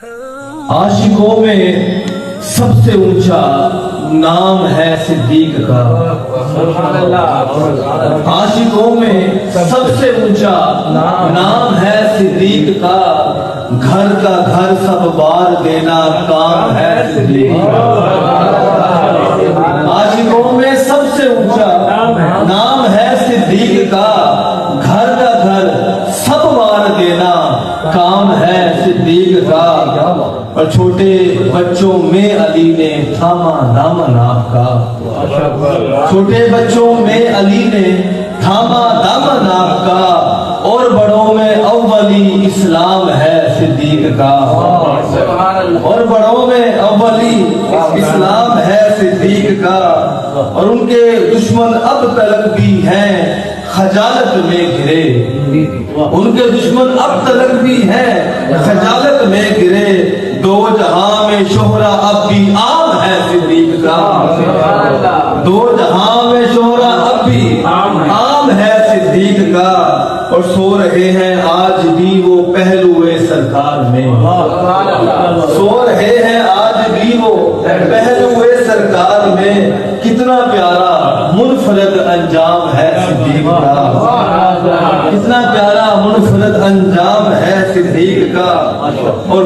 عاشقوں میں سب سے اونچا نام ہے صدیق کا، عاشقوں میں سب سے اونچا نام ہے صدیق کا، گھر کا گھر سب بار دینا کام ہے صدیق کا۔ عاشقوں میں سب سے اونچا نام ہے صدیق کا، گھر کا گھر سب بار دینا کام ہے صدیق کا۔ اور چھوٹے بچوں میں علی نے تھاما دامن آپ کا، چھوٹے بچوں میں علی نے تھاما دامن آپ کا، اور بڑوں میں اولی اسلام ہے صدیق کا، اور بڑوں میں اولی اسلام ہے صدیق کا۔ اور ان کے دشمن اب تلک بھی ہیں خجالت میں گرے، ان کے دشمن اب تلک بھی ہیں خجالت میں گرے، دو جہاں میں شہرہ اب بھی عام ہے صدیق کا، دو جہاں میں شہرہ اب بھی عام ہے صدیق کا۔ اور سو رہے ہیں آج بھی وہ پہلوئے سرکار میں، سو رہے ہیں آج بھی وہ پہلوئے سرکار میں، کتنا پیارا منفرد انجام ہے صدیق کا، کتنا پیارا منفرد انجام ہے صدیق کا۔ اور